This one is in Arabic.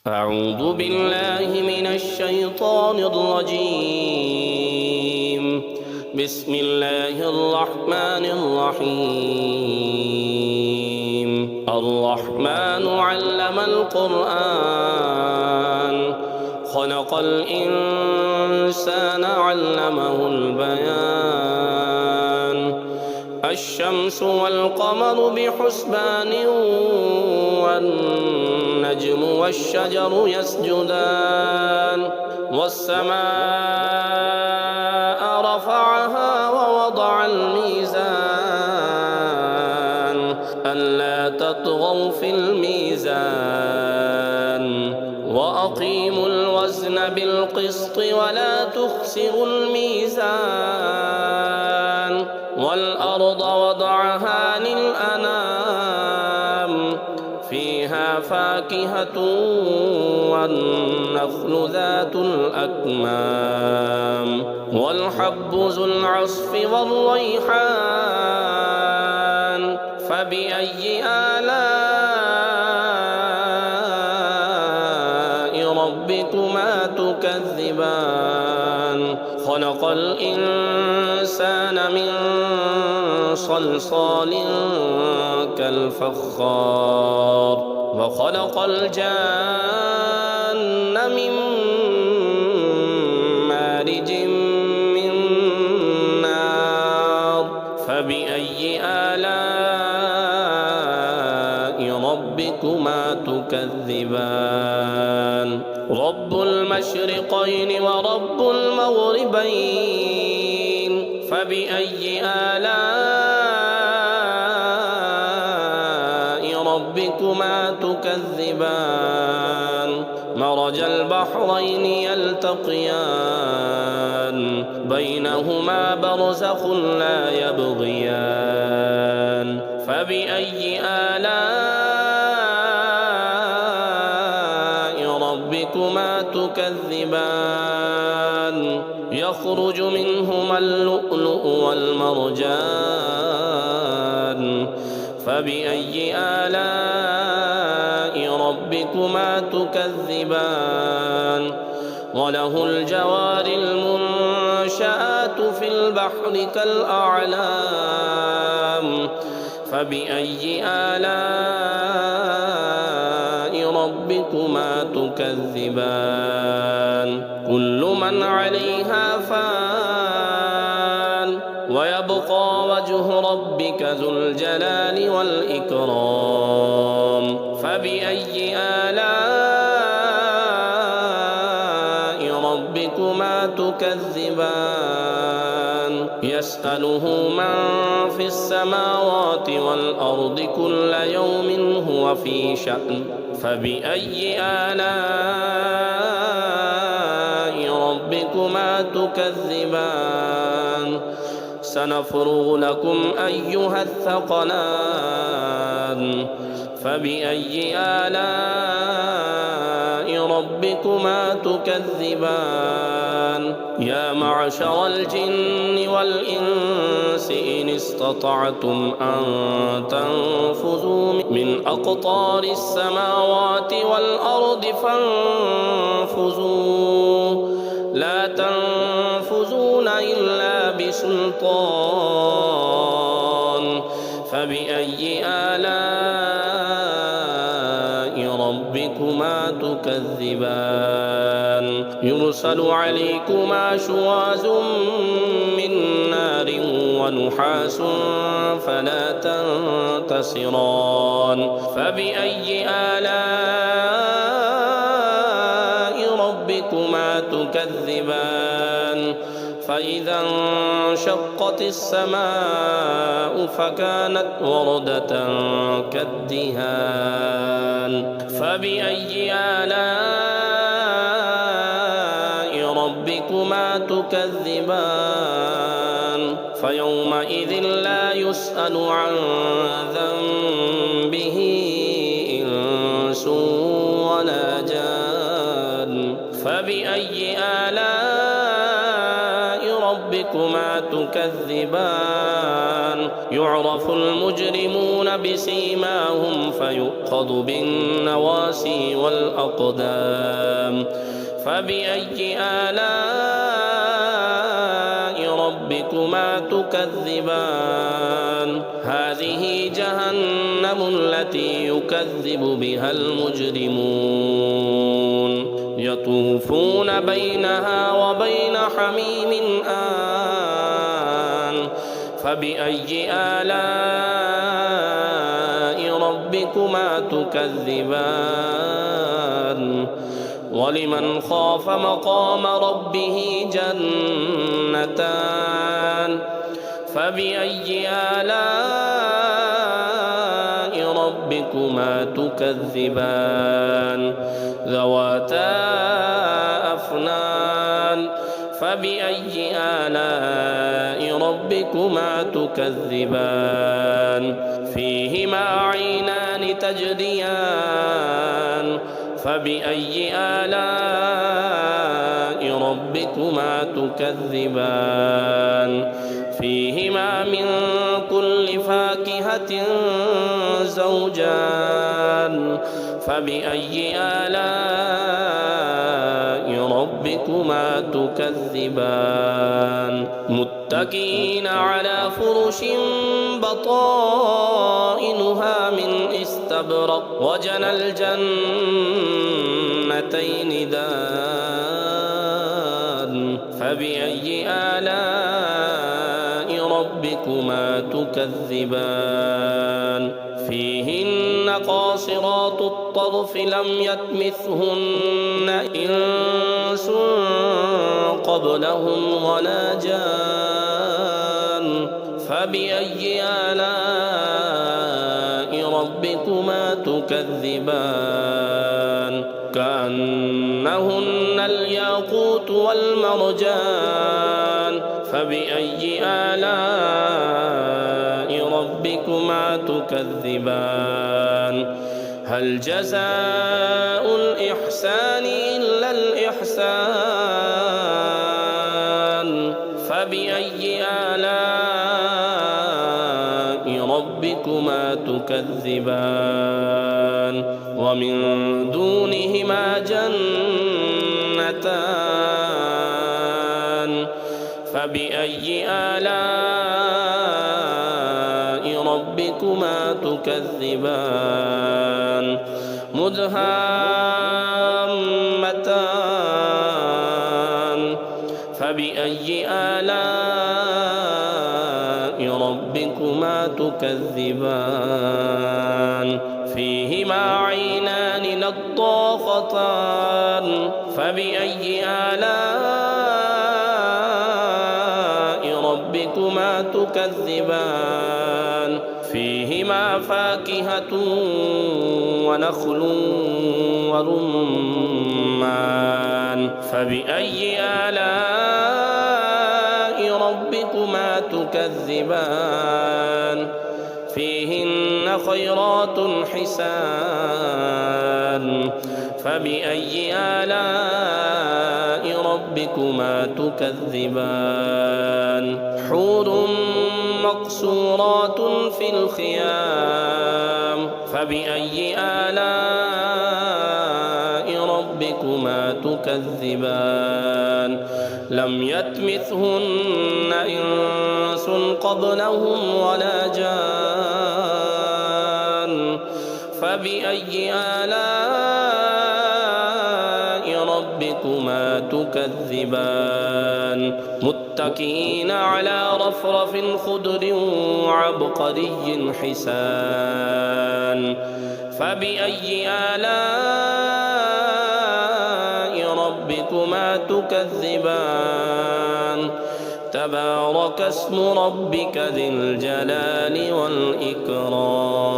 أعوذ بالله من الشيطان الرجيم. بسم الله الرحمن الرحيم. الرحمن علم القرآن خلق الإنسان علمه البيان. الشمس والقمر بحسبان والنجم والشجر يسجدان والسماء رفعها ووضع الميزان ألا تطغوا في الميزان وأقيموا الوزن بالقسط ولا تخسروا الميزان والأرض وضعها للأنام فيها فاكهة والنخل ذات الأكمام والحب ذو العصف والريحان فبأي آلاء ربكما تكذبان خلق الإنسان من صلصال كالفخار وخلق الجان من مارج من نار فبأي آلاء ربكما تكذبان رب المشرقين ورب المغربين فبأي آلاء ربكما تكذبان مرج البحرين يلتقيان بينهما برزخ لا يبغيان فبأي آلاء ربكما تكذبان يخرج منهما اللؤلؤ والمرجان فبأي آلاء ربكما تكذبان وله الجوار المنشآت في البحر كالأعلام فبأي آلاء ربكما تكذبان كل من عليها فان ويبقى وجه ربك ذو الجلال والإكرام فبأي آلاء ربكما تكذبان يسأله من في السماوات والأرض كل يوم هو في شأن فبأي آلاء ربكما تكذبان سنفرغ لكم أيها الثقلان فبأي آلاء ربكما تكذبان يا معشر الجن والإنس إن استطعتم أن تنفذوا من أقطار السماوات والأرض فانفذوا لا تنفذون إلا بسلطان فبأي آلاء ربكما تكذبان يرسل عليكما شواظ من نار ونحاس فلا تنتصران فبأي آلاء ربكما تكذبان فإذا انشقت السماء فكانت وردة كالدهان فبأي آلاء ربكما تكذبان فيومئذ لا يسأل عن ذنبه إنس ولا جان فبأي آلاء ربكما تكذبان يعرف المجرمون بسيماهم فيؤخذ بالنواسي والأقدام فبأي آلاء ربكما تكذبان هذه جهنم التي يكذب بها المجرمون يطوفون بينها وبين حميم آن فبأي آلاء ربكما تكذبان ولمن خاف مقام ربه جنتان فبأي آلاء ربكما تكذبان ذواتا أفنان فبأي آلاء ربكما تكذبان فيهما عينان تجريان فبأي آلاء ربكما تكذبان فيهما من كل فاكهة زوجان فبأي آلاء ربكما تكذبان متكئين على فرش بطائنها من استبرق وجنى الجنتين دان فبأي آلاء ربكما تكذبان فيهن قاصرات الطرف لم يطمثهن إنس قبلهم ولا جان فبأي آلاء ربكما تكذبان كأنهن الياقوت والمرجان فبأي آلاء ربكما تكذبان هل جزاء الإحسان إلا الإحسان فبأي آلاء ربكما تكذبان ومن دونهما جنتان فبأي آلاء ربكما تكذبان مدهامتان فبأي آلاء ربكما تكذبان فيهما عينان نضاختان فبأي آلاء ربكما تكذبان فيهما فاكهة ونخل ورمان فبأي آلاء ربكما تكذبان فيهن خيرات حسان فبأي آلاء ربكما تكذبان حور مقصورات في الخيام فبأي آلاء ربكما تكذبان لم يطمثهن إنس قبلهم ولا جان فبأي آلاء ربكما تكذبان متكئين على رفرف خضر وعبقري حسان فبأي آلاء ربكما تكذبان تبارك اسم ربك ذي الجلال والإكرام